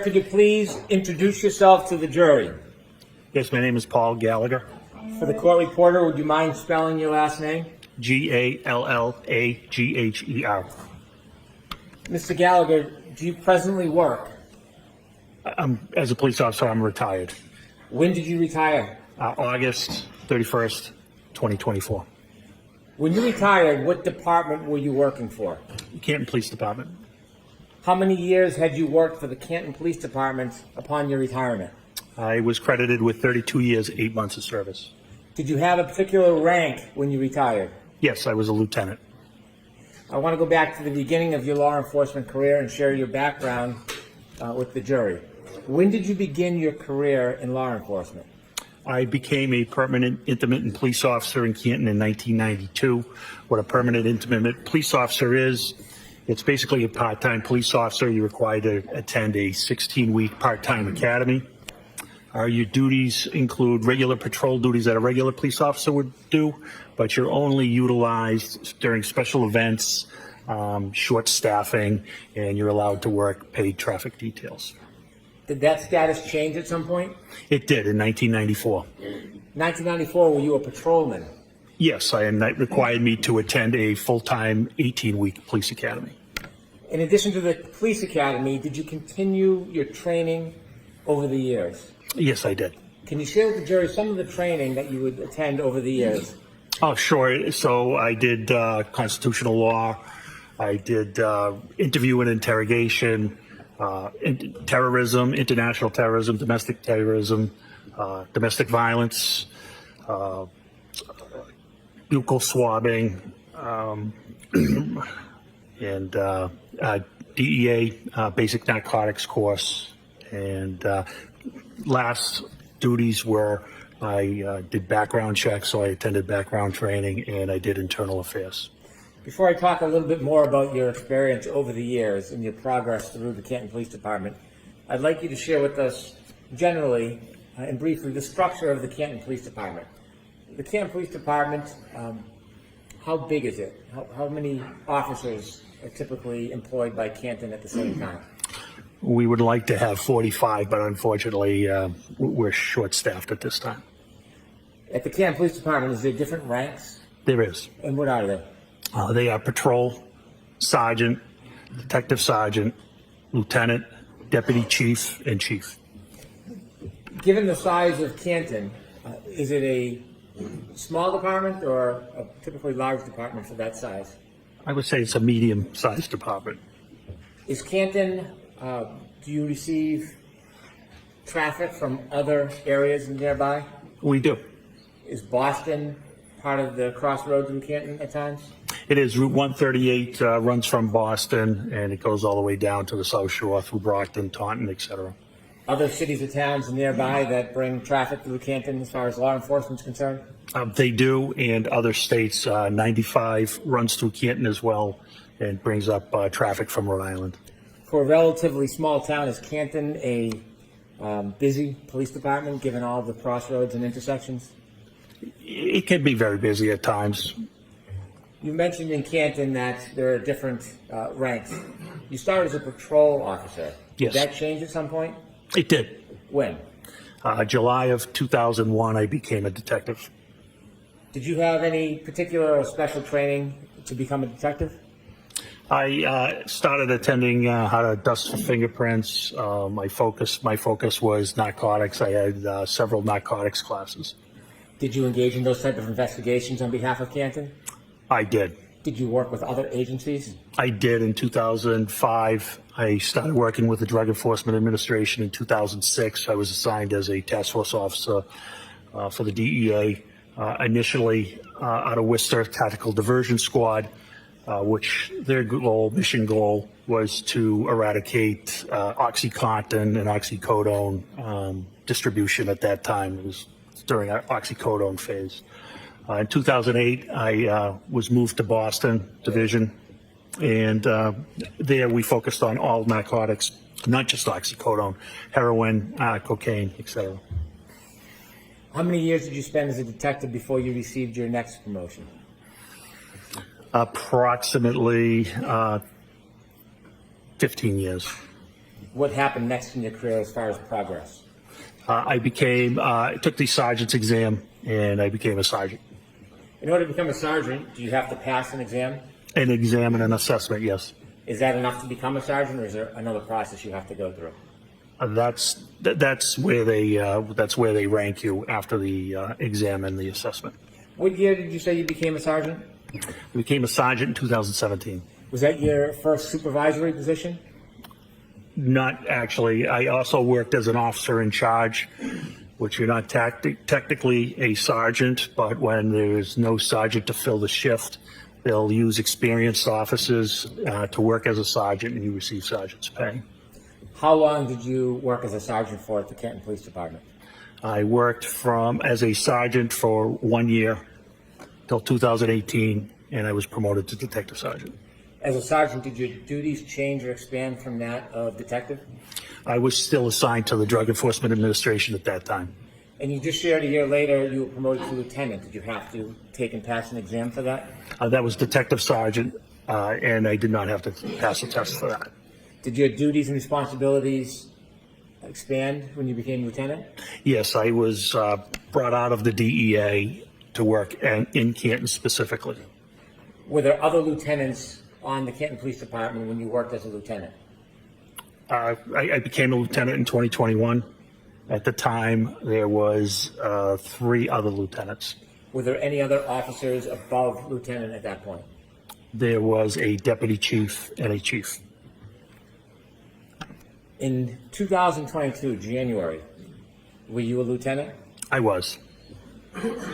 Could you please introduce yourself to the jury? Yes, my name is Paul Gallagher. For the court reporter, would you mind spelling your last name? Gallagher. Mr. Gallagher, do you presently work? As a police officer, I'm retired. When did you retire? August 31st, 2024. When you retired, what department were you working for? Canton Police Department. How many years had you worked for the Canton Police Department upon your retirement? I was credited with 32 years, 8 months of service. Did you have a particular rank when you retired? Yes, I was a lieutenant. I want to go back to the beginning of your law enforcement career and share your background with the jury. When did you begin your career in law enforcement? I became a permanent intermittent police officer in Canton in 1992. What a permanent intermittent police officer is, it's basically a part-time police officer. You're required to attend a 16-week part-time academy. Your duties include regular patrol duties that a regular police officer would do, but you're only utilized during special events, short staffing, and you're allowed to work paid traffic details. Did that status change at some point? It did in 1994. 1994, were you a patrolman? Yes, and that required me to attend a full-time 18-week police academy. In addition to the police academy, did you continue your training over the years? Yes, I did. Can you share with the jury some of the training that you would attend over the years? Oh, sure. So I did constitutional law. I did interview and interrogation, terrorism, international terrorism, domestic violence, buccal swabbing, and DEA basic narcotics course. And last duties were I did background checks, so I attended background training, and I did internal affairs. Before I talk a little bit more about your experience over the years and your progress through the Canton Police Department, I'd like you to share with us generally and briefly the structure of the Canton Police Department. The Canton Police Department, how big is it? How many officers are typically employed by Canton at the same time? We would like to have 45, but unfortunately, we're short-staffed at this time. At the Canton Police Department, is there different ranks? There is. And what are they? They are patrol, sergeant, detective sergeant, lieutenant, deputy chief, and chief. Given the size of Canton, is it a small department or a typically large department for that size? I would say it's a medium-sized department. Is Canton, do you receive traffic from other areas nearby? We do. Is Boston part of the crossroads in Canton at times? It is. Route 138 runs from Boston, and it goes all the way down to the South Shore through Brockton, Taunton, etc. Other cities or towns nearby that bring traffic through Canton as far as law enforcement is concerned? They do, and other states. 95 runs through Canton as well and brings up traffic from Rhode Island. For a relatively small town, is Canton a busy police department given all the crossroads and intersections? It can be very busy at times. You mentioned in Canton that there are different ranks. You started as a patrol officer. Yes. Did that change at some point? It did. When? July of 2001, I became a detective. Did you have any particular or special training to become a detective? I started attending how to dust for fingerprints. My focus was narcotics. I had several narcotics classes. Did you engage in those type of investigations on behalf of Canton? I did. Did you work with other agencies? I did. In 2005, I started working with the Drug Enforcement Administration. In 2006, I was assigned as a task force officer for the DEA, initially out of Worcester Tactical Diversion Squad, which their mission goal was to eradicate OxyContin and oxycodone distribution at that time. It was during our oxycodone phase. In 2008, I was moved to Boston Division, and there we focused on all narcotics, not just oxycodone, heroin, cocaine, etc. How many years did you spend as a detective before you received your next promotion? Approximately 15 years. What happened next in your career as far as progress? I took the sergeant's exam, and I became a sergeant. In order to become a sergeant, do you have to pass an exam? An exam and an assessment, yes. Is that enough to become a sergeant, or is there another process you have to go through? That's where they rank you after the exam and the assessment. What year did you say you became a sergeant? I became a sergeant in 2017. Was that your first supervisory position? Not actually. I also worked as an officer in charge, which you're not technically a sergeant, but when there's no sergeant to fill the shift, they'll use experienced officers to work as a sergeant, and you receive sergeant's pay. How long did you work as a sergeant for at the Canton Police Department? I worked as a sergeant for 1 year till 2018, and I was promoted to detective sergeant. As a sergeant, did your duties change or expand from that of detective? I was still assigned to the Drug Enforcement Administration at that time. And you just shared a year later you were promoted to lieutenant. Did you have to take and pass an exam for that? That was detective sergeant, and I did not have to pass a test for that. Did your duties and responsibilities expand when you became lieutenant? Yes, I was brought out of the DEA to work in Canton specifically. Were there other lieutenants on the Canton Police Department when you worked as a lieutenant? I became a lieutenant in 2021. At the time, there was 3 other lieutenants. Were there any other officers above lieutenant at that point? There was a deputy chief and a chief. In 2022, January, were you a lieutenant? I was.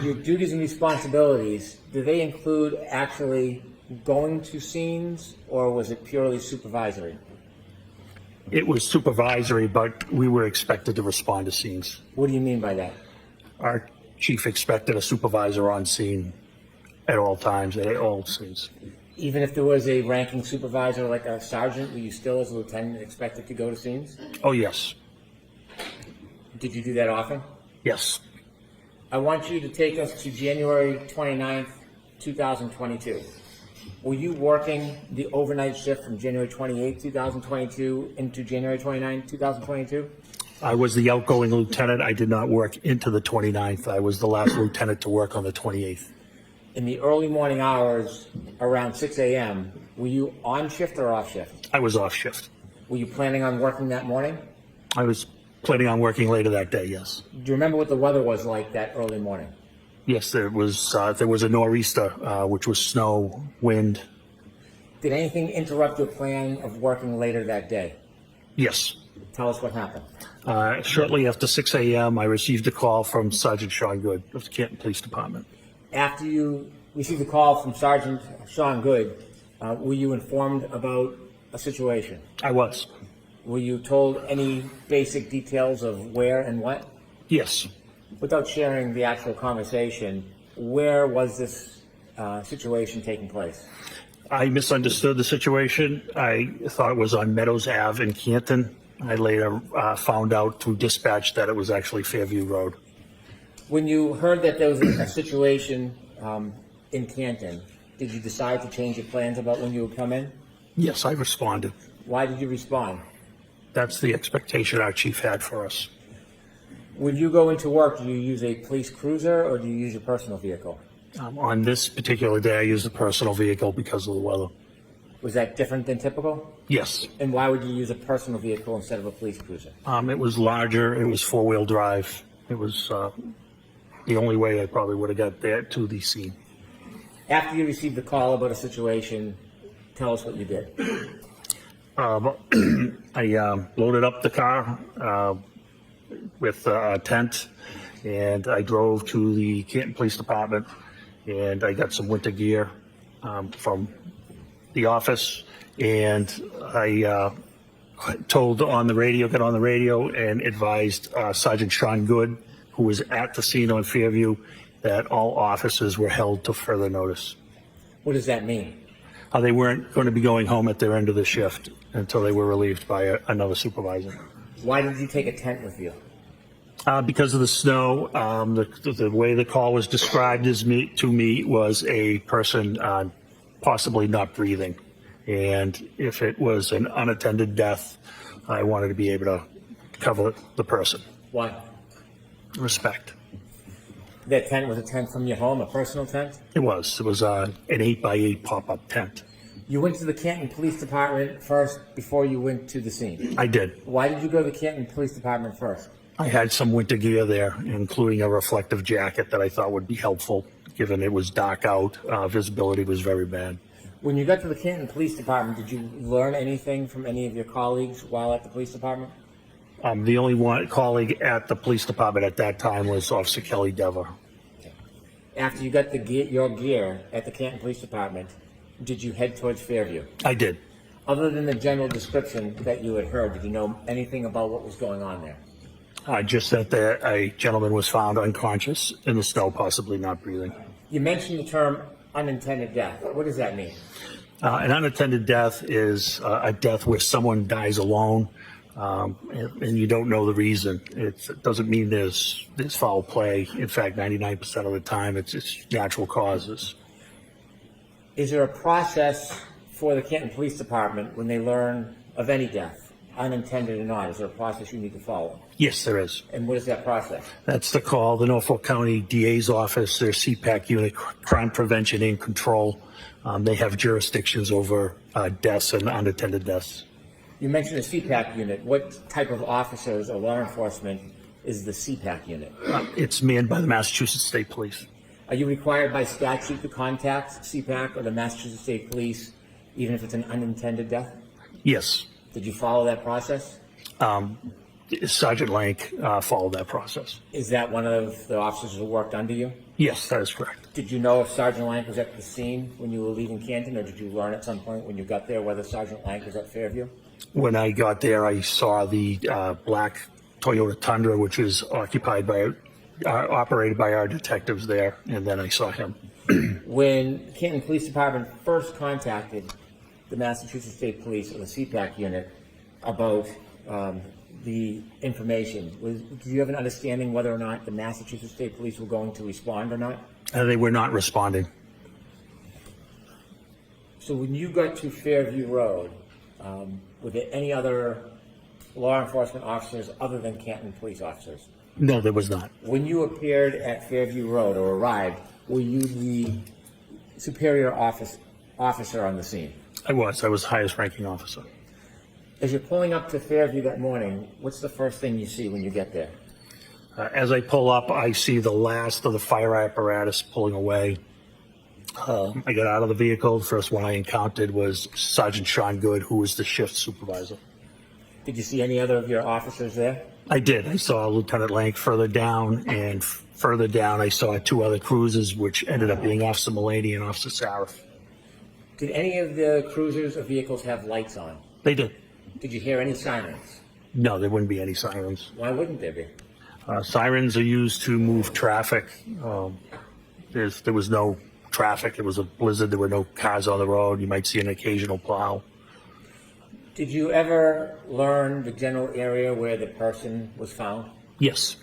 Your duties and responsibilities, do they include actually going to scenes, or was it purely supervisory? It was supervisory, but we were expected to respond to scenes. What do you mean by that? Our chief expected a supervisor on scene at all times, at all scenes. Even if there was a ranking supervisor like a sergeant, were you still as a lieutenant expected to go to scenes? Oh, yes. Did you do that often? Yes. I want you to take us to January 29th, 2022. Were you working the overnight shift from January 28th, 2022 into January 29th, 2022? I was the outgoing lieutenant. I did not work into the 29th. I was the last lieutenant to work on the 28th. In the early morning hours, around 6 a.m., were you on shift or off shift? I was off shift. Were you planning on working that morning? I was planning on working later that day, yes. Do you remember what the weather was like that early morning? Yes, there was a nor'easter, which was snow, wind. Did anything interrupt your plan of working later that day? Yes. Tell us what happened. Shortly after 6 a.m., I received a call from Sergeant Sean Good of the Canton Police Department. After you received a call from Sergeant Sean Good, were you informed about a situation? I was. Were you told any basic details of where and what? Yes. Without sharing the actual conversation, where was this situation taking place? I misunderstood the situation. I thought it was on Meadows Ave in Canton. I later found out through dispatch that it was actually Fairview Road. When you heard that there was a situation in Canton, did you decide to change your plans about when you would come in? Yes, I responded. Why did you respond? That's the expectation our chief had for us. When you go into work, do you use a police cruiser or do you use your personal vehicle? On this particular day, I used a personal vehicle because of the weather. Was that different than typical? Yes. And why would you use a personal vehicle instead of a police cruiser? It was larger. It was four-wheel drive. It was the only way I probably would have got there to the scene. After you received the call about a situation, tell us what you did. I loaded up the car with a tent, and I drove to the Canton Police Department, and I got some winter gear from the office, and I got on the radio and advised Sergeant Sean Good, who was at the scene on Fairview, that all officers were held to further notice. What does that mean? They weren't going to be going home at their end of the shift until they were relieved by another supervisor. Why did you take a tent with you? Because of the snow. The way the call was described to me was a person possibly not breathing. And if it was an unattended death I wanted to be able to cover the person. Why? Respect. That tent was a tent from your home, a personal tent? It was an 8x8 pop-up tent. You went to the Canton Police Department first before you went to the scene. I did. Why did you go to the Canton Police Department first? I had some winter gear there, including a reflective jacket that I thought would be helpful, given it was dark out. Visibility was very bad. When you got to the Canton Police Department, did you learn anything from any of your colleagues while at the police department? The only one colleague at the police department at that time was Officer Kelly Dever. After you got your gear at the Canton Police Department, did you head towards Fairview? I did. Other than the general description that you had heard, did you know anything about what was going on there? Just that a gentleman was found unconscious in the snow, possibly not breathing. You mentioned the term unintended death. What does that mean? An unattended death is a death where someone dies alone, and you don't know the reason. It doesn't mean there's foul play. In fact, 99% of the time, it's natural causes. Is there a process for the Canton Police Department when they learn of any death, unintended or not? Is there a process you need to follow? Yes, there is. And what is that process? That's the call, the Norfolk County DA's office, their CPAC unit, Crime Prevention and Control. They have jurisdictions over deaths and unattended deaths. You mentioned a CPAC unit. What type of officers or law enforcement is the CPAC unit? It's manned by the Massachusetts State Police. Are you required by statute to contact CPAC or the Massachusetts State Police, even if it's an unintended death? Yes. Did you follow that process? Sergeant Lank followed that process. Is that one of the officers who worked under you? Yes, that is correct. Did you know if Sergeant Lank was at the scene when you were leaving Canton, or did you learn at some point when you got there whether Sergeant Lank was at Fairview? When I got there, I saw the black Toyota Tundra, which is operated by our detectives there, and then I saw him. When Canton Police Department first contacted the Massachusetts State Police or the CPAC unit about the information, do you have an understanding whether or not the Massachusetts State Police were going to respond or not? They were not responding. So when you got to Fairview Road, were there any other law enforcement officers other than Canton police officers? No, there was not. When you appeared at Fairview Road or arrived, were you the superior officer on the scene? I was highest ranking officer. As you're pulling up to Fairview that morning, what's the first thing you see when you get there? As I pull up, I see the last of the fire apparatus pulling away. I got out of the vehicle. The first one I encountered was Sergeant Sean Good, who was the shift supervisor. Did you see any other of your officers there? I did. I saw Lieutenant Lank further down, and further down I saw two other cruisers, which ended up being Officer Mulaney and Officer Sarif. Did any of the cruisers or vehicles have lights on? They did. Did you hear any sirens? No, there wouldn't be any sirens. Why wouldn't there be? Sirens are used to move traffic. There was no traffic. It was a blizzard. There were no cars on the road. You might see an occasional plow. Did you ever learn the general area where the person was found? Yes.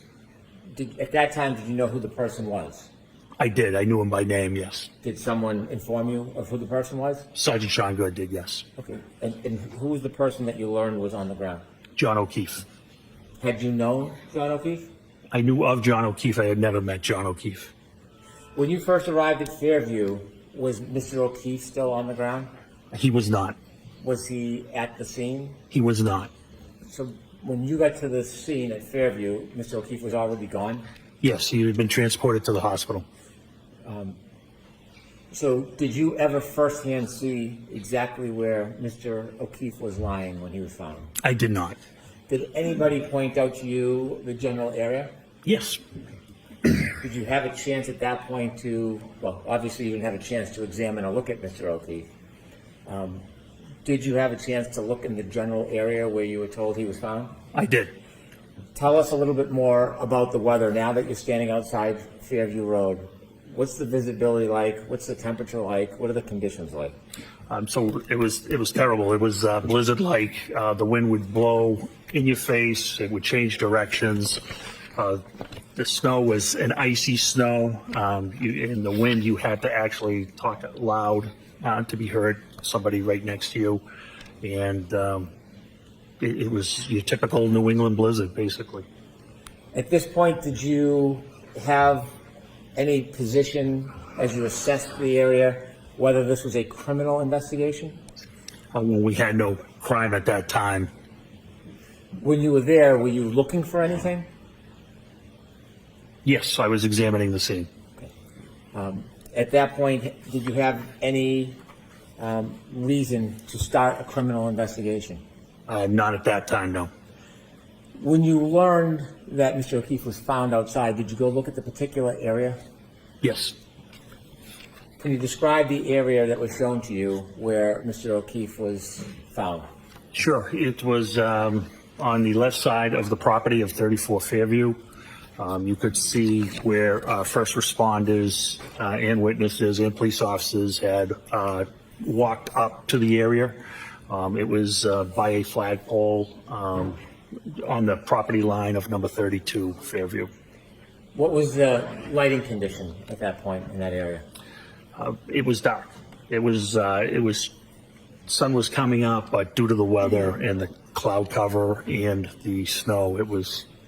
At that time, did you know who the person was? I did. I knew him by name, yes. Did someone inform you of who the person was? Sergeant Sean Good did, yes. Okay. And who was the person that you learned was on the ground? John O'Keefe. Had you known John O'Keefe? I knew of John O'Keefe. I had never met John O'Keefe. When you first arrived at Fairview, was Mr. O'Keefe still on the ground? He was not. Was he at the scene? He was not. So when you got to the scene at Fairview, Mr. O'Keefe was already gone? Yes, he had been transported to the hospital. So did you ever firsthand see exactly where Mr. O'Keefe was lying when he was found? I did not. Did anybody point out to you the general area? Yes. Did you have a chance at that point to, well, obviously you didn't have a chance to examine or look at Mr. O'Keefe. Did you have a chance to look in the general area where you were told he was found? I did. Tell us a little bit more about the weather now that you're standing outside Fairview Road. What's the visibility like? What's the temperature like? What are the conditions like? So it was terrible. It was blizzard-like. The wind would blow in your face. It would change directions. The snow was an icy snow. In the wind, you had to actually talk loud to be heard. Somebody right next to you, and it was your typical New England blizzard, basically. At this point, did you have any position as you assessed the area, whether this was a criminal investigation? When we had no crime at that time. When you were there, were you looking for anything? Yes, I was examining the scene. At that point, did you have any reason to start a criminal investigation? Not at that time, no. When you learned that Mr. O'Keefe was found outside, did you go look at the particular area? Yes. Can you describe the area that was shown to you where Mr. O'Keefe was found? Sure. It was on the left side of the property of 34 Fairview. You could see where first responders and witnesses and police officers had walked up to the area. It was by a flagpole on the property line of number 32 Fairview. What was the lighting condition at that point in that area? It was dark. It was sun was coming up, but due to the weather and the cloud cover and the snow,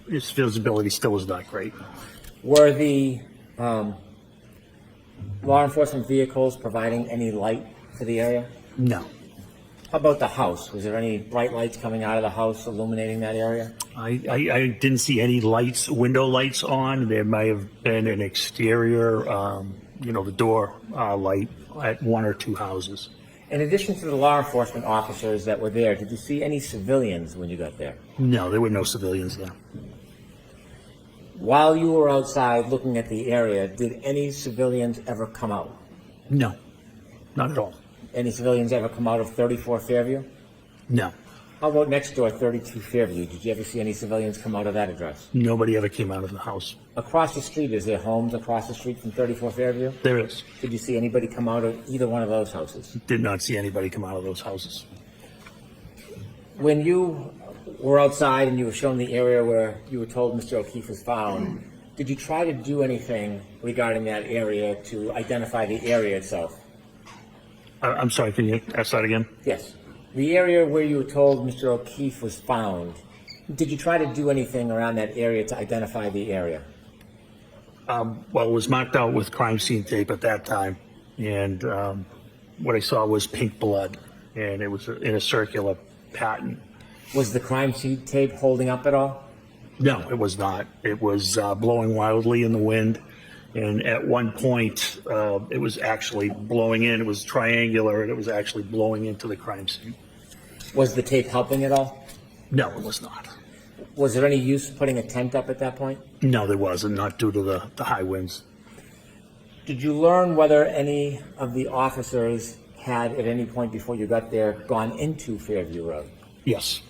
its visibility still was not great. Were the law enforcement vehicles providing any light to the area? No. How about the house? Was there any bright lights coming out of the house illuminating that area? I didn't see any lights, window lights on. There may have been an exterior, the door light at one or two houses. In addition to the law enforcement officers that were there, did you see any civilians when you got there? No, there were no civilians there. While you were outside looking at the area, did any civilians ever come out? No, not at all. Any civilians ever come out of 34 Fairview? No. How about next door, 32 Fairview? Did you ever see any civilians come out of that address? Nobody ever came out of the house. Across the street, is there homes across the street from 34 Fairview? There is. Did you see anybody come out of either one of those houses? Did not see anybody come out of those houses. When you were outside and you were shown the area where you were told Mr. O'Keefe was found, did you try to do anything regarding that area to identify the area itself? I'm sorry, can you ask that again? Yes. The area where you were told Mr. O'Keefe was found, did you try to do anything around that area to identify the area? Well, it was marked out with crime scene tape at that time, and what I saw was pink blood, and it was in a circular pattern. Was the crime scene tape holding up at all? No, it was not. It was blowing wildly in the wind, and at one point, it was actually blowing in. It was triangular, and it was actually blowing into the crime scene. Was the tape helping at all? No, it was not. Was there any use of putting a tent up at that point? No, there wasn't, not due to the high winds. Did you learn whether any of the officers had, at any point before you got there, gone into Fairview Road? Yes.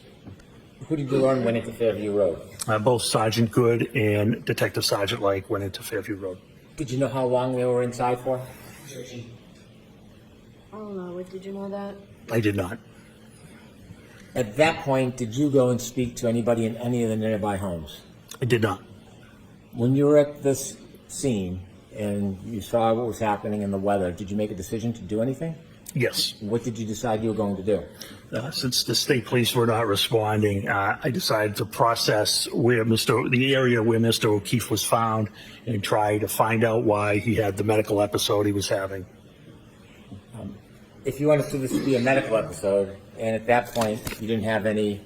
Who did you learn went into Fairview Road? Both Sergeant Good and Detective Sergeant Lake went into Fairview Road. Did you know how long they were inside for? I don't know. Did you know that? I did not. At that point, did you go and speak to anybody in any of the nearby homes? I did not. When you were at this scene and you saw what was happening in the weather, did you make a decision to do anything? Yes. What did you decide you were going to do? Since the state police were not responding, I decided to process the area where Mr. O'Keefe was found and try to find out why he had the medical episode he was having. If you understood this to be a medical episode, and at that point you didn't have any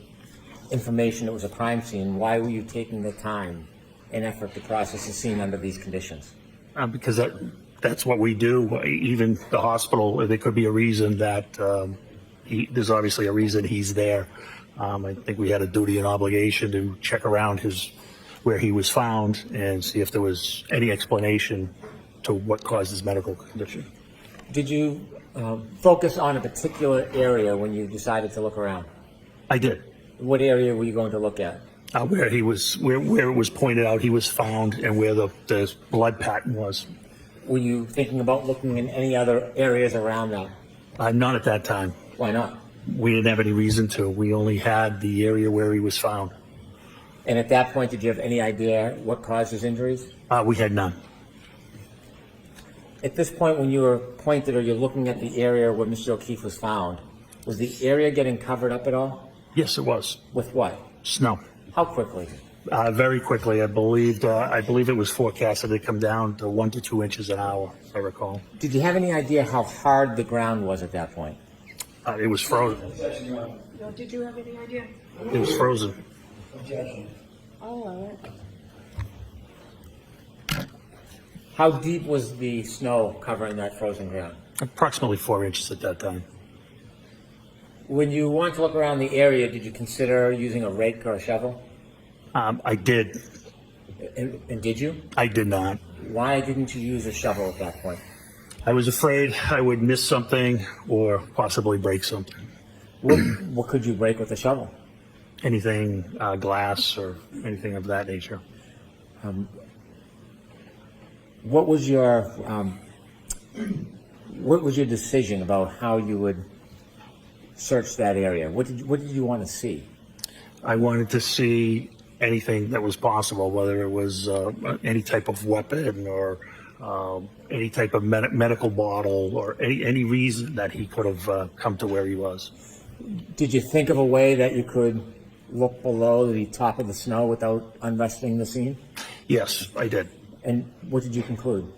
information it was a crime scene, why were you taking the time and effort to process the scene under these conditions? Because that's what we do. Even the hospital, there could be a reason that there's obviously a reason he's there. I think we had a duty and obligation to check around where he was found and see if there was any explanation to what caused his medical condition. Did you focus on a particular area when you decided to look around? I did. What area were you going to look at? Where it was pointed out he was found and where the blood pattern was. Were you thinking about looking in any other areas around that? Not at that time. Why not? We didn't have any reason to. We only had the area where he was found. And at that point, did you have any idea what caused his injuries? We had none. At this point, when you were pointed or you're looking at the area where Mr. O'Keefe was found, was the area getting covered up at all? Yes, it was. With what? Snow. How quickly? Very quickly. I believe it was forecasted to come down to 1 to 2 inches an hour, if I recall. Did you have any idea how hard the ground was at that point? It was frozen. No, did you have any idea? It was frozen. Oh, How deep was the snow covering that frozen ground? Approximately 4 inches at that time. When you wanted to look around the area, did you consider using a rake or a shovel? I did. And did you? I did not. Why didn't you use a shovel at that point? I was afraid I would miss something or possibly break something. What could you break with a shovel? Anything, glass or anything of that nature. What was your decision about how you would search that area? What did you want to see? I wanted to see anything that was possible, whether it was any type of weapon or any type of medical bottle or any reason that he could have come to where he was. Did you think of a way that you could look below the top of the snow without unresting the scene? Yes, I did. And what did you conclude?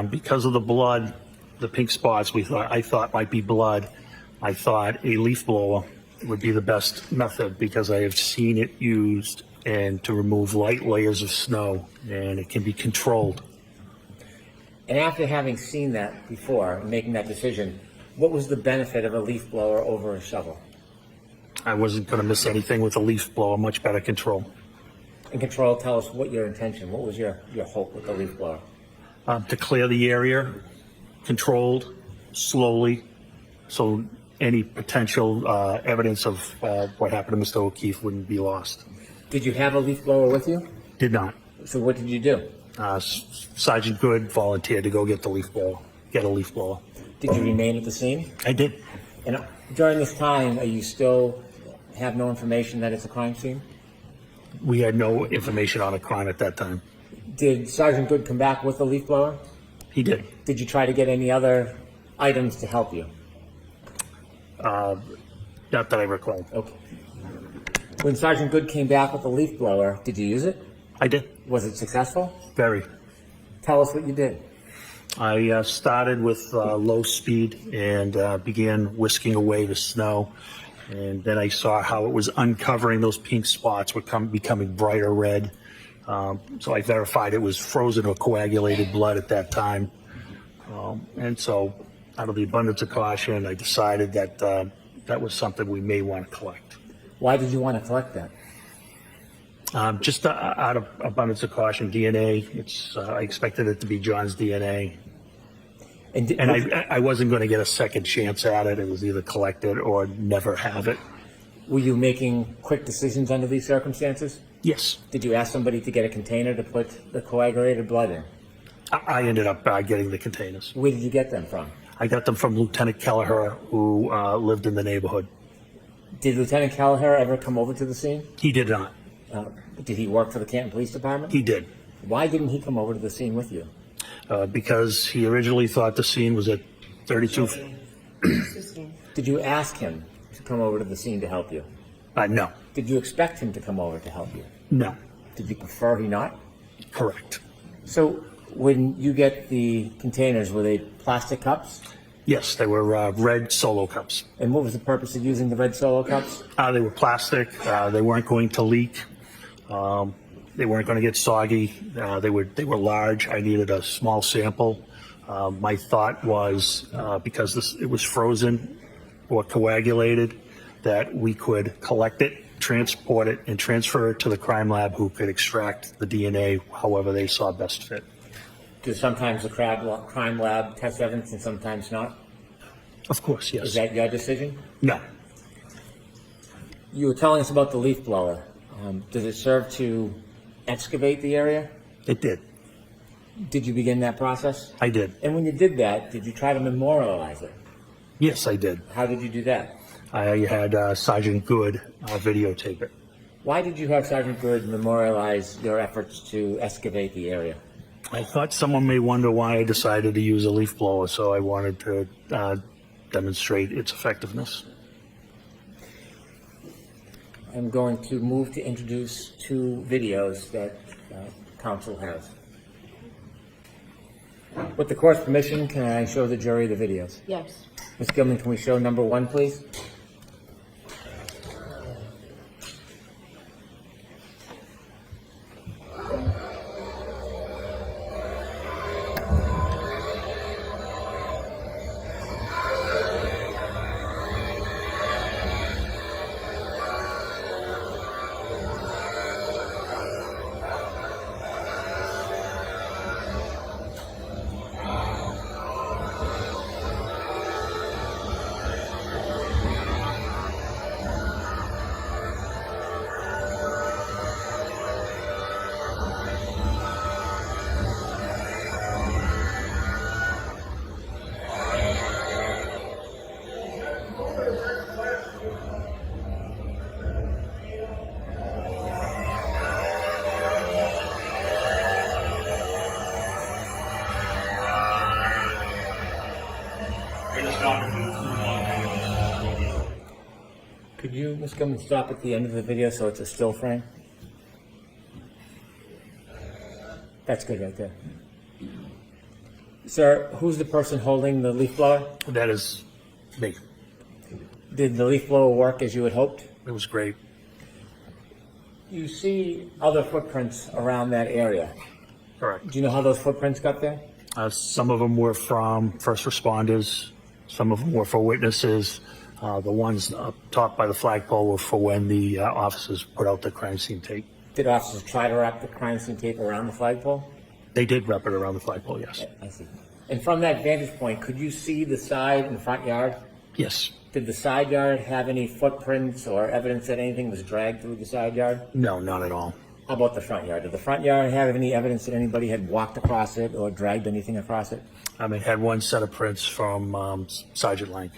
Because of the blood, the pink spots I thought might be blood, I thought a leaf blower would be the best method because I have seen it used and to remove light layers of snow, and it can be controlled. And after having seen that before and making that decision, what was the benefit of a leaf blower over a shovel? I wasn't going to miss anything with a leaf blower, much better control. And control, tell us what your intention, what was your hope with the leaf blower? To clear the area, controlled, slowly, so any potential evidence of what happened to Mr. O'Keefe wouldn't be lost. Did you have a leaf blower with you? Did not. So what did you do? Sergeant Good volunteered to go get a leaf blower. Did you remain at the scene? I did. And during this time, are you still have no information that it's a crime scene? We had no information on a crime at that time. Did Sergeant Good come back with a leaf blower? He did. Did you try to get any other items to help you? Not that I recall. Okay. When Sergeant Good came back with a leaf blower, did you use it? I did. Was it successful? Very. Tell us what you did. I started with low speed and began whisking away the snow. And then I saw how it was uncovering those pink spots were becoming brighter red. So I verified it was frozen or coagulated blood at that time. And so out of the abundance of caution, I decided that that was something we may want to collect. Why did you want to collect that? Just out of abundance of caution, DNA. I expected it to be John's DNA. And I wasn't going to get a second chance at it. It was either collect it or never have it. were you making quick decisions under these circumstances? Yes. Did you ask somebody to get a container to put the coagulated blood in? I ended up getting the containers. Where did you get them from? I got them from Lieutenant Gallagher, who lived in the neighborhood. Did Lieutenant Gallagher ever come over to the scene? He did not. Did he work for the Canton Police Department? He did. Why didn't he come over to the scene with you? Because he originally thought the scene was at 32. Did you ask him to come over to the scene to help you? No. Did you expect him to come over to help you? No. Did you prefer he not? Correct. So when you get the containers, were they plastic cups? Yes, they were red Solo cups. And what was the purpose of using the red Solo cups? They were plastic. They weren't going to leak. They weren't going to get soggy. They were large. I needed a small sample. My thought was because it was frozen or coagulated, that we could collect it, transport it, and transfer it to the crime lab, who could extract the DNA however they saw best fit. Do sometimes the crime lab test evidence and sometimes not? Of course, yes. Is that your decision? No. You were telling us about the leaf blower. Does it serve to excavate the area? It did. Did you begin that process? I did. And when you did that, did you try to memorialize it? Yes, I did. How did you do that? I had Sergeant Good videotape it. Why did you have Sergeant Good memorialize your efforts to excavate the area? I thought someone may wonder why I decided to use a leaf blower, so I wanted to demonstrate its effectiveness. am going to move to introduce two videos that council has. With the court's permission, can I show the jury the videos? Yes. Ms. Gilman, can we show number one, please? Could you, Ms. Gilman, stop at the end of the video so it's a still frame? That's good right there. Sir, who's the person holding the leaf blower? That is me. Did the leaf blower work as you had hoped? It was great. You see other footprints around that area. Correct. Do you know how those footprints got there? Some of them were from first responders. Some of them were for witnesses. The ones up top by the flagpole were for when the officers put out the crime scene tape. Did officers try to wrap the crime scene tape around the flagpole? They did wrap it around the flagpole, yes. I see. And from that vantage point, could you see the side and front yard? Yes. Did the side yard have any footprints or evidence that anything was dragged through the side yard? No, not at all. How about the front yard? Did the front yard have any evidence that anybody had walked across it or dragged anything across it? It had one set of prints from Sergeant Lang.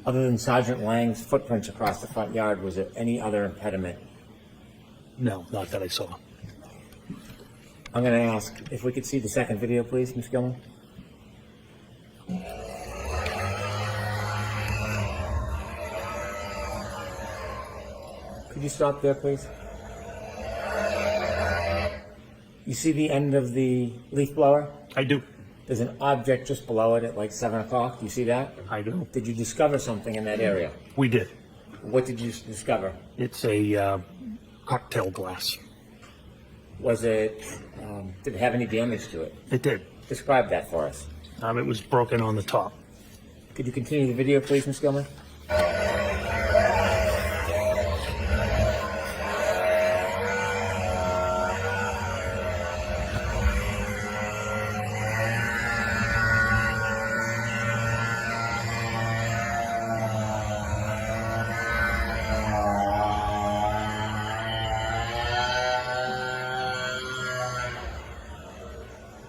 Other than Sergeant Lang's footprints across the front yard, was there any other impediment? No, not that I saw. I'm going to ask if we could see the second video, please, Ms. Gilman. Could you stop there, please? You see the end of the leaf blower? I do. There's an object just below it at like 7 o'clock. Do you see that? I do. Did you discover something in that area? We did. What did you discover? It's a cocktail glass. Was it, did it have any damage to it? It did. Describe that for us. It was broken on the top. Could you continue the video, please, Ms. Gilman?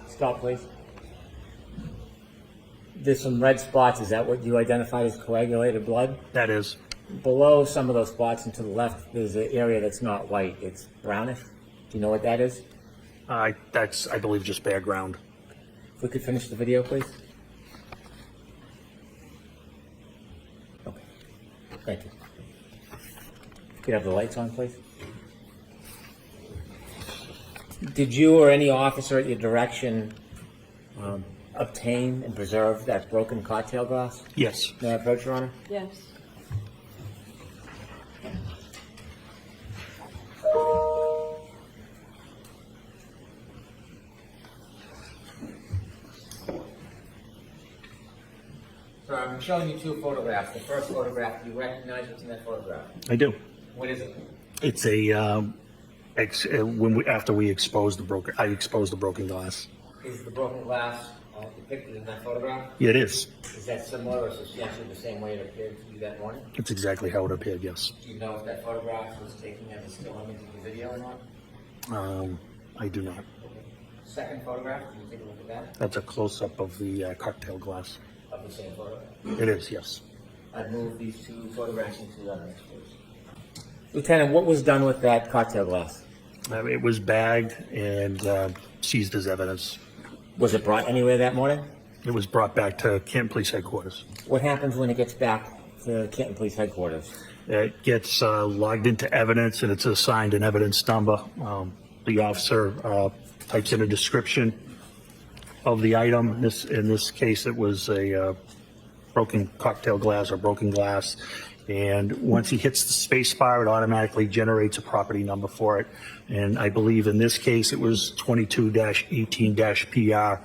Stop, please. There's some red spots. Is that what you identified as coagulated blood? That is. Below some of those spots and to the left, there's an area that's not white. It's brownish. Do you know what that is? That's, I believe, just bare ground. If we could finish the video, please. Okay. Thank you. Could you have the lights on, please? Did you or any officer at your direction obtain and preserve that broken cocktail glass? Yes. May I approach, Your Honor? Yes. So I'm showing you two photographs. The first photograph, do you recognize what's in that photograph? I do. What is it? It's a after we exposed the broken, I exposed the broken glass. Is the broken glass depicted in that photograph? Yeah, it is. Is that similar or substantially the same way it appeared to you that morning? It's exactly how it appeared. Yes. Do you know if that photograph was taken as a still image of the video or not? I do not. Second photograph, can you take a look at that? That's a close-up of the cocktail glass. Of the same photograph? It is. Yes. I'd move these two photographs into evidence, please. Lieutenant, what was done with that cocktail glass? It was bagged and seized as evidence. Was it brought anywhere that morning? It was brought back to Canton Police Headquarters. What happens when it gets back to Canton Police Headquarters? It gets logged into evidence, and it's assigned an evidence number. The officer types in a description of the item. In this case, it was a broken cocktail glass or broken glass. And once he hits the space bar, it automatically generates a property number for it. And I believe in this case, it was 22-18-PR,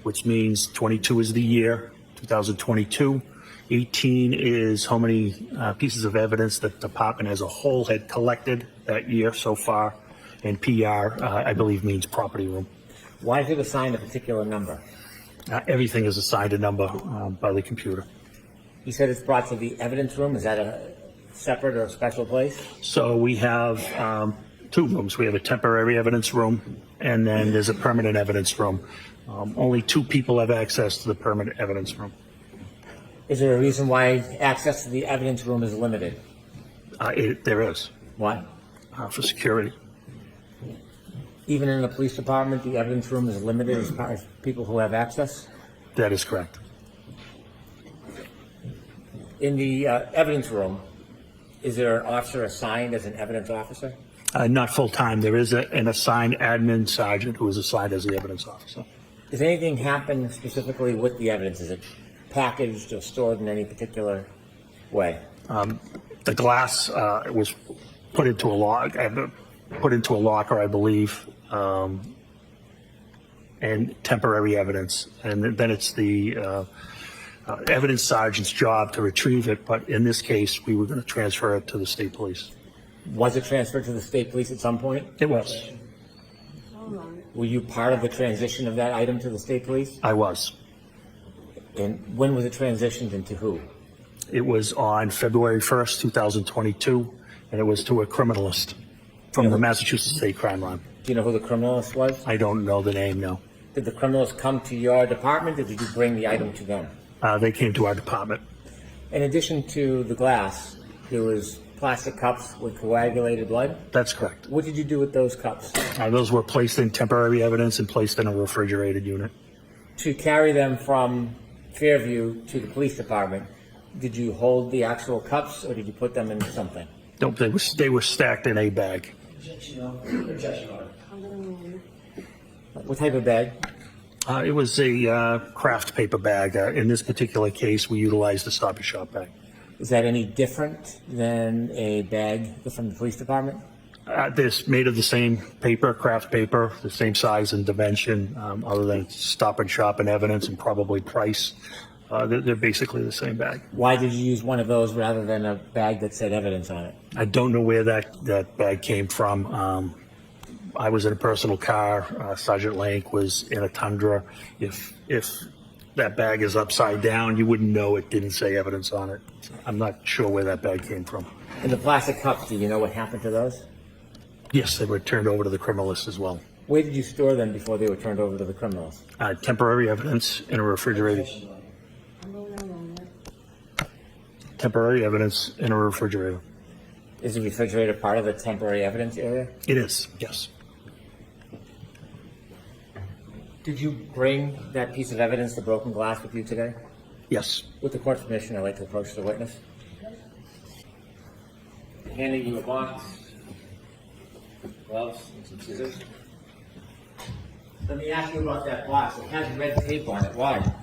which means 22 is the year, 2022. 18 is how many pieces of evidence that the department as a whole had collected that year so far. And PR, I believe, means property room. Why is it assigned a particular number? Everything is assigned a number by the computer. You said it's brought to the evidence room. Is that a separate or a special place? So we have two rooms. We have a temporary evidence room, and then there's a permanent evidence room. Only two people have access to the permanent evidence room. Is there a reason why access to the evidence room is limited? There is, Why? for security. Even in the police department, the evidence room is limited as far as people who have access? That is correct. In the evidence room, is there an officer assigned as an evidence officer? Not full-time. There is an assigned admin sergeant who is assigned as the evidence officer. Does anything happen specifically with the evidence? Is it packaged or stored in any particular way? The glass was put into a locker, I believe, and temporary evidence. And then it's the evidence sergeant's job to retrieve it. But in this case, we were going to transfer it to the state police. Was it transferred to the state police at some point? It was. Were you part of the transition of that item to the state police? I was. And when was it transitioned and to who? It was on February 1st, 2022, and it was to a criminalist from the Massachusetts State Crime Line. Do you know who the criminalist was? I don't know the name, no. Did the criminalist come to your department, or did you bring the item to them? They came to our department. In addition to the glass, there was plastic cups with coagulated blood. That's correct. What did you do with those cups? Those were placed in temporary evidence and placed in a refrigerated unit. To carry them from Fairview to the police department, did you hold the actual cups, or did you put them in something? No, they were stacked in a bag. What type of bag? It was a craft paper bag. In this particular case, we utilized a Stop and Shop bag. Is that any different than a bag from the police department? This made of the same paper, craft paper, the same size and dimension, other than Stop and Shop and evidence and probably price. They're basically the same bag. Why did you use one of those rather than a bag that said evidence on it? I don't know where that bag came from. I was in a personal car. Sergeant Lank was in a Tundra. If that bag is upside down, you wouldn't know it didn't say evidence on it. I'm not sure where that bag came from. And the plastic cups, do you know what happened to those? Yes, they were turned over to the criminalists as well. Where did you store them before they were turned over to the criminals? Temporary evidence in a refrigerator. Temporary evidence in a refrigerator. Is the refrigerator part of the temporary evidence area? It is, yes. Did you bring that piece of evidence, the broken glass, with you today? Yes. With the court's permission, I'd like to approach the witness. Handing you a box, gloves, and some scissors. Let me ask you about that box. It has red tape on it. Why?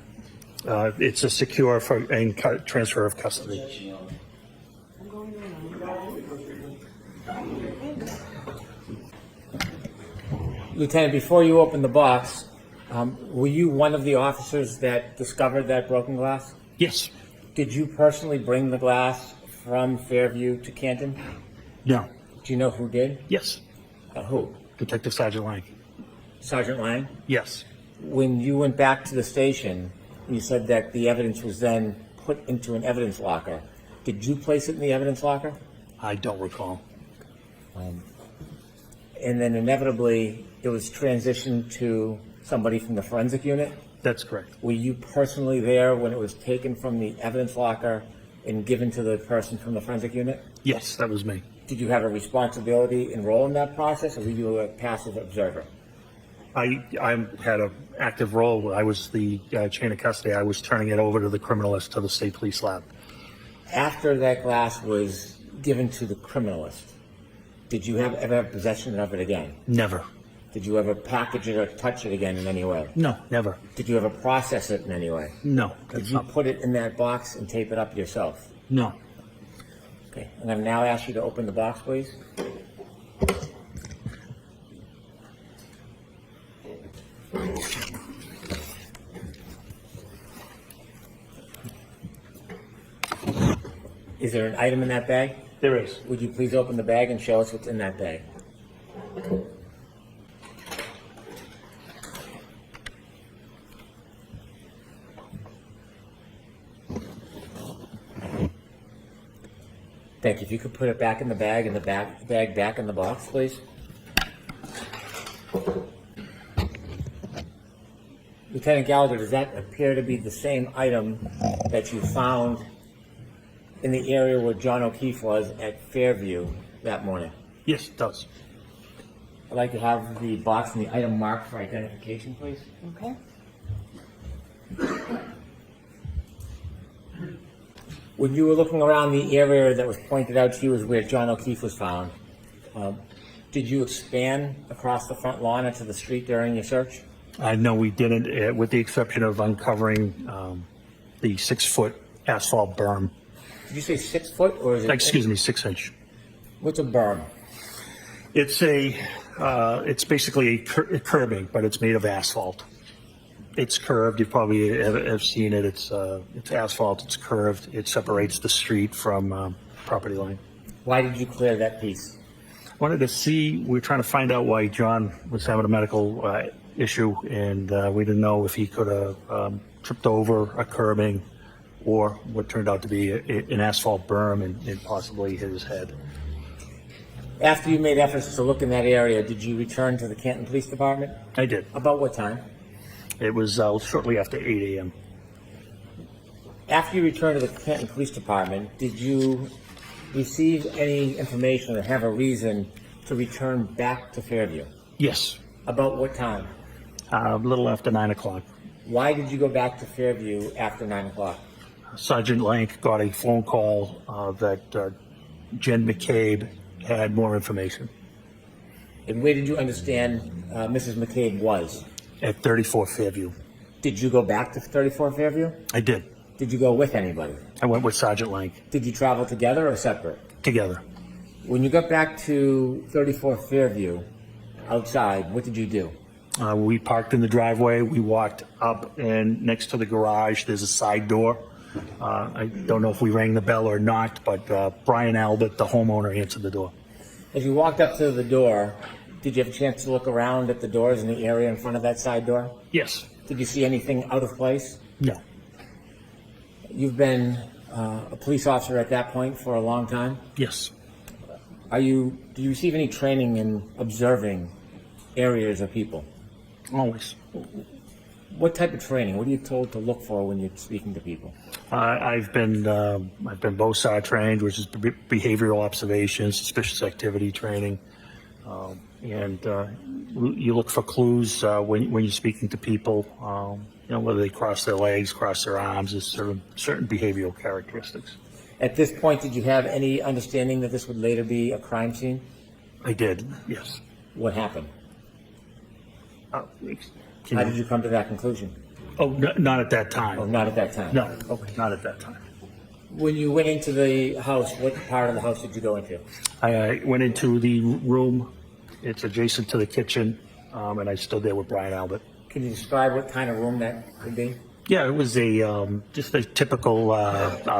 It's a secure and transfer of custody. Lieutenant, before you open the box, were you one of the officers that discovered that broken glass? Yes. Did you personally bring the glass from Fairview to Canton? No. Do you know who did? Yes. Who? Detective Sergeant Lang. Sergeant Lang? Yes. When you went back to the station, you said that the evidence was then put into an evidence locker. Did you place it in the evidence locker? I don't recall. And then inevitably, it was transitioned to somebody from the forensic unit? That's correct. Were you personally there when it was taken from the evidence locker and given to the person from the forensic unit? Yes, that was me. Did you have a responsibility and role in that process, or were you a passive observer? I had an active role. I was the chain of custody. I was turning it over to the criminalist to the state police lab. After that glass was given to the criminalist, did you ever have possession of it again? Never. Did you ever package it or touch it again in any way? No, never. Did you ever process it in any way? No. Did That's you not, put it in that box and tape it up yourself? no. Okay, I'm going to now ask you to open the box, please. Is there an item in that bag? There is. Would you please open the bag and show us what's in that bag? Thank you. If you could put it back in the bag and the bag back in the box, please. Lieutenant Gallagher, does that appear to be the same item that you found in the area where John O'Keefe was at Fairview that morning? Yes, it does. I'd like to have the box and the item marked for identification, please. Okay. When you were looking around the area that was pointed out to you as where John O'Keefe was found, did you expand across the front lawn into the street during your search? No, we didn't, with the exception of uncovering the 6-foot asphalt berm. Did you say 6 foot or is it? Excuse me, 6-inch. What's a berm? It's basically a curbing, but it's made of asphalt. It's curved. You probably have seen it. It's asphalt. It's curved. It separates the street from property line. Why did you clear that piece? Wanted to see. We were trying to find out why John was having a medical issue, and we didn't know if he could have tripped over a curbing or what turned out to be an asphalt berm and possibly hit his head. After you made efforts to look in that area, did you return to the Canton Police Department? I did. About what time? It was shortly after 8 a.m. After you returned to the Canton Police Department, did you receive any information or have a reason to return back to Fairview? Yes, About what time? a little after 9 o'clock. Why did you go back to Fairview after 9 o'clock? Sergeant Lank got a phone call that Jen McCabe had more information And where did you understand Mrs. McCabe was? at 34 Fairview. Did you go back to 34 Fairview? I did. Did you go with anybody? I went with Sergeant Lank Did you travel together or separate? together. When you got back to 34 Fairview, outside, what did you do? We parked in the driveway. We walked up, and next to the garage, there's a side door. I don't know if we rang the bell or not, but Brian Albert, the homeowner, answered the door. As you walked up to the door, did you have a chance to look around at the doors in the area in front of that side door? Yes. Did you see anything out of place? No. You've been a police officer at that point for a long time. Yes. Do you receive any training in observing areas or people? Always. What type of training? What are you told to look for when you're speaking to people? I've been BOSAR trained, which is behavioral observation, suspicious activity training, and you look for clues when you're speaking to people. Whether they cross their legs, cross their arms, there's certain behavioral characteristics. At this point, did you have any understanding that this would later be a crime scene? I did. Yes. What happened? Can How you- did you come to that conclusion? Oh, not at that time. Oh, not at that time. No. Okay. Not at that time. When you went into the house, what part of the house did you go into? I went into the room. It's adjacent to the kitchen, and I stood there with Brian Albert. Can you describe what kind of room that could be? Yeah, it was just a typical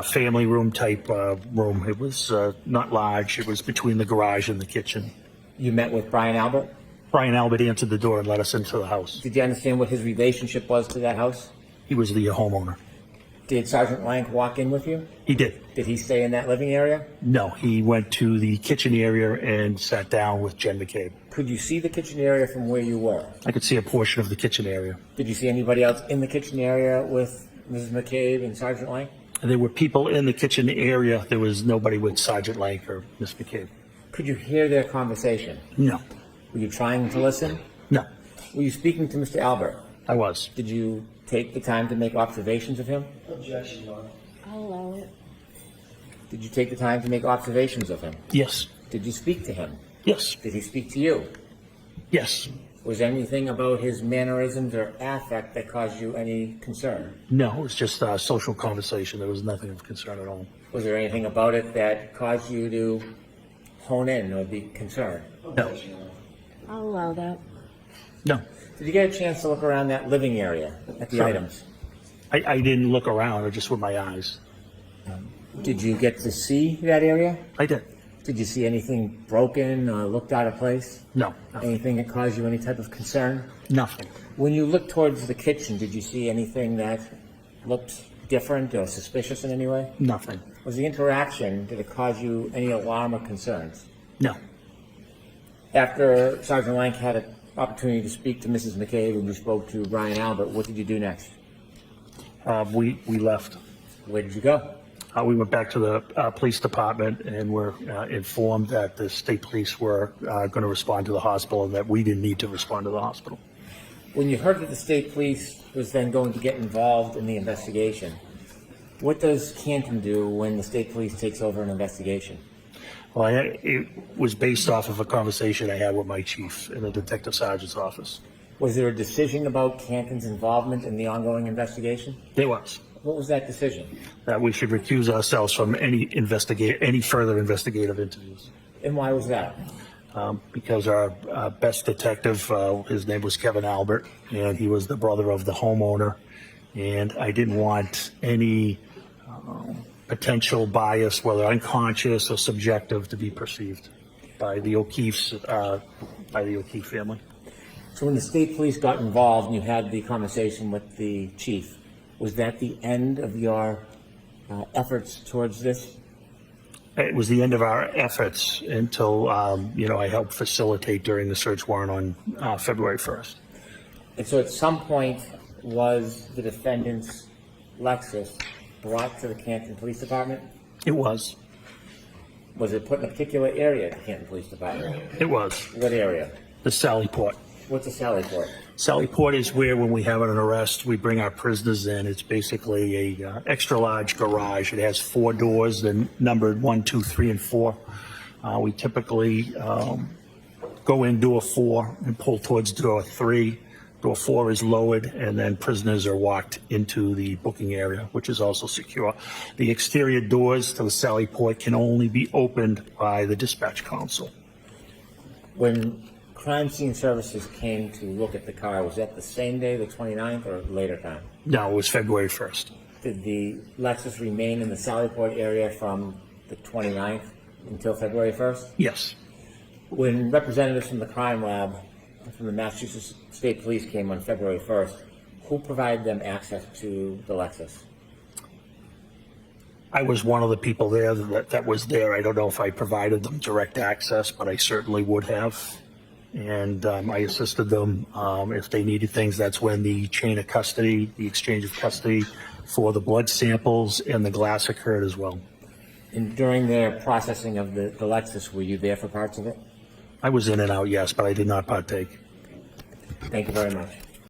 family room type room. It was not large. It was between the garage and the kitchen. You met with Brian Albert? Brian Albert answered the door and let us into the house. Did you understand what his relationship was to that house? He was the homeowner. Did Sergeant Lank walk in with you? He did. Did he stay in that living area? No, he went to the kitchen area and sat down with Jen McCabe. Could you see the kitchen area from where you were? I could see a portion of the kitchen area. Did you see anybody else in the kitchen area with Mrs. McCabe and Sergeant Lank? And there were people in the kitchen area. There was nobody with Sergeant Lank or Miss McCabe. Could you hear their conversation? No. Were you trying to listen? No, Were you speaking to Mr. Albert? I was. Did you take the time to make observations of him? I'll allow it. Did you take the time to make observations of him? Yes. Did you speak to him? Yes. Did he speak to you? Yes. Was there anything about his mannerisms or affect that caused you any concern? No, it was just a social conversation. There was nothing of concern at all. Was there anything about it that caused you to hone in or be concerned? No. I'll allow that. No. Did you get a chance to look around that living area at the Sure. items? I didn't look around, or just with my eyes. Did you get to see that area? I did. Did you see anything broken or looked out of place? No. Anything that caused you any type of concern? Nothing. When you looked towards the kitchen, did you see anything that looked different or suspicious in any way? Nothing. Was the interaction, did it cause you any alarm or concerns? No. After Sergeant Lank had an opportunity to speak to Mrs. McCabe and you spoke to Brian Albert, what did you do next? We left. Where did you go? We went back to the police department and were informed that the state police were going to respond to the hospital and that we didn't need to respond to the hospital. When you heard that the state police was then going to get involved in the investigation, what does Canton do when the state police takes over an investigation? Well, it was based off of a conversation I had with my chief in the detective sergeant's office. Was there a decision about Canton's involvement in the ongoing investigation? There was. What was that decision? That we should recuse ourselves from any further investigative interviews. And why was that? Because our best detective, his name was Kevin Albert, and he was the brother of the homeowner, and I didn't want any potential bias, whether unconscious or subjective, to be perceived by the O'Keefe's, by the O'Keefe family. So when the state police got involved and you had the conversation with the chief, was that the end of your efforts towards this? It was the end of our efforts until, I helped facilitate during the search warrant on February 1st. And so at some point, was the defendant's Lexus brought to the Canton Police Department? It was. Was it put in a particular area at the Canton Police Department? It was. What area? The Sally Port. What's a Sally Port? Sally Port is where, when we have an arrest, we bring our prisoners in. It's basically a extra large garage. It has 4 doors, they're numbered 1, 2, 3, and 4. We typically go in door 4 and pull towards door 3. Door 4 is lowered, and then prisoners are walked into the booking area, which is also secure. The exterior doors to the Sally Port can only be opened by the dispatch council. When crime scene services came to look at the car, was that the same day, the 29th, or later time? No, it was February 1st. Did the Lexus remain in the Sallyport area from the 29th until February 1st? Yes. When representatives from the crime lab from the Massachusetts State Police came on February 1st, who provided them access to the Lexus? I was one of the people there that was there. I don't know if I provided them direct access, but I certainly would have. And I assisted them if they needed things. That's when the chain of custody, the exchange of custody for the blood samples and the glass occurred as well. And during their processing of the Lexus, were you there for parts of it? I was in and out, yes, but I did not partake. Thank you very much.